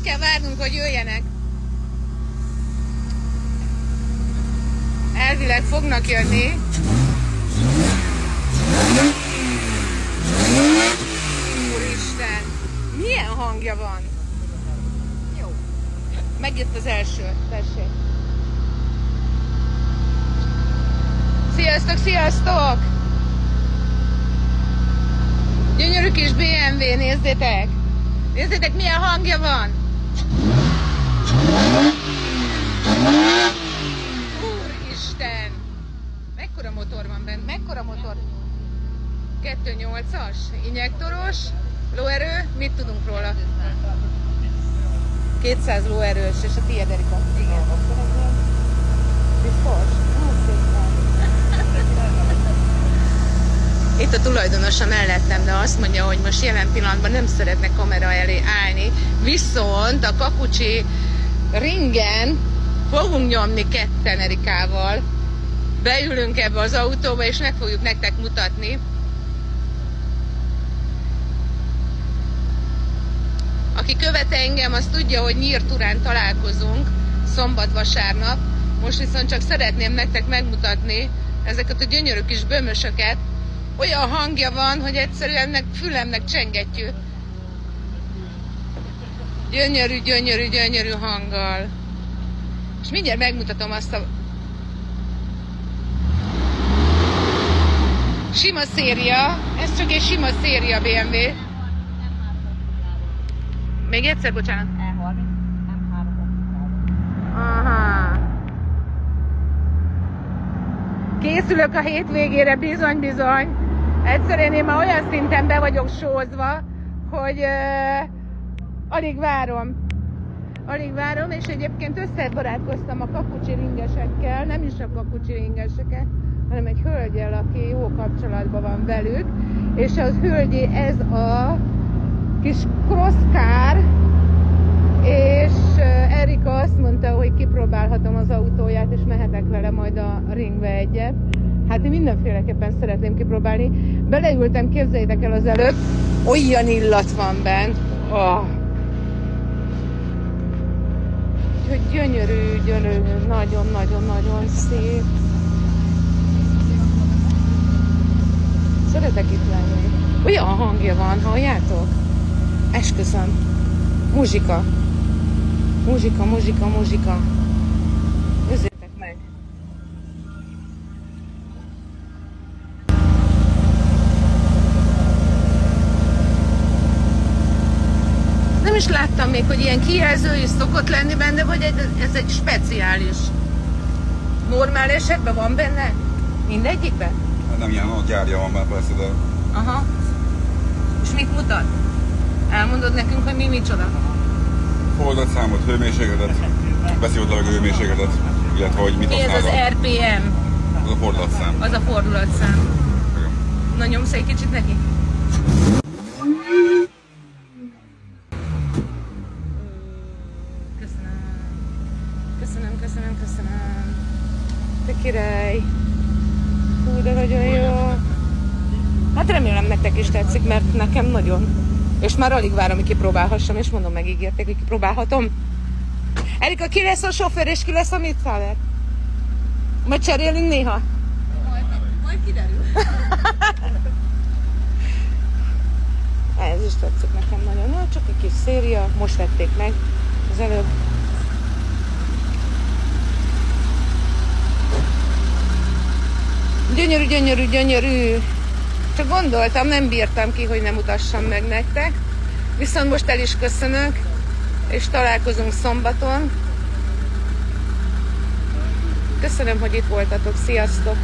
kell várnunk, hogy jöjjenek. Elvileg fognak jönni. Úristen, milyen hangja van? Jó. Megjött az első, tessék. Sziasztok, sziasztok! Gyönyörű kis BMW, nézzétek! Nézzétek, milyen hangja van! Úristen! Mekkora motor van benne? Mekkora motor? 2.8-as, injektoros, lóerő, mit tudunk róla? 200 lóerős, és a tiéd, Erika? Igen. Biztos? Itt a tulajdonosa mellettem, de azt mondja, hogy most jelen pillanatban nem szeretne kamera elé állni, viszont a Kakucsi ringen fogunk nyomni ketten Erikával. Beülünk ebbe az autóba, és meg fogjuk nektek mutatni. Aki követ engem, az tudja, hogy Nyírturán találkozunk szombat-vasárnap. Most viszont csak szeretném nektek megmutatni ezeket a gyönyörű kis bömösöket. Olyan hangja van, hogy egyszerűen fülemnek csengetjű. Gyönyörű, gyönyörű, gyönyörű hanggal. És mindjárt megmutatom azt a sima széria. Ez csak egy sima széria BMW. Még egyszer, bocsánat. E30, M3. Aha. Készülök a hétvégére, bizony, bizony. Egyszerűen én már olyan szinten be vagyok sózva, hogy alig várom. Alig várom, és egyébként összebarátkoztam a Kakucsi ringesekkel, nem is a Kakucsi ringeseket, hanem egy hölgyel, aki jó kapcsolatban van velük, és az hölgyé ez a kis crosskár, és Erika azt mondta, hogy kipróbálhatom az autóját, és mehetek vele majd a ringbe egyet. Hát én mindenféleképpen szeretném kipróbálni. Beleültem, képzeljétek el az előbb, olyan illat van bent. Oh. Hogy gyönyörű, gyönyörű, nagyon-nagyon-nagyon szép. Szeretek itt lenni. Olyan hangja van, halljátok? Esküszöm. Muzsika. Muzsika, muzsika, muzsika. Nézzétek meg. Nem is láttam még, hogy ilyen kijelző is szokott lenni benne, vagy ez egy speciális. Normál esetben van benne? Mindegyikben? Hát nem ilyen, a gyárja van már persze, de... Aha. És mit mutat? Elmondod nekünk, hogy mi micsoda? Fordulatszámot, hőmérsékletet, beszívott levegő hőmérsékletet, illetve hogy mit használod. Ez az RPM. Az a fordulatszám. Az a fordulatszám. Igen. Na, nyomsz egy kicsit neki? Köszönöm. Köszönöm, köszönöm, köszönöm. Te király. Hú, de nagyon jó. Hát remélem nektek is tetszik, mert nekem nagyon. És már alig várom, hogy kipróbálhassam, és mondom, megígérték, hogy kipróbálhatom. Erika, ki lesz a sofőr, és ki lesz a Mitfahler? Majd cserélünk néha? Majd kiderül. Ez is tetszik nekem nagyon. Na, csak egy kis széria, most vették meg az előbb. Gyönyörű, gyönyörű, gyönyörű. Csak gondoltam, nem bírtam ki, hogy nem mutassam meg nektek. Viszont most el is köszönök, és találkozunk szombaton. Köszönöm, hogy itt voltatok. Sziasztok!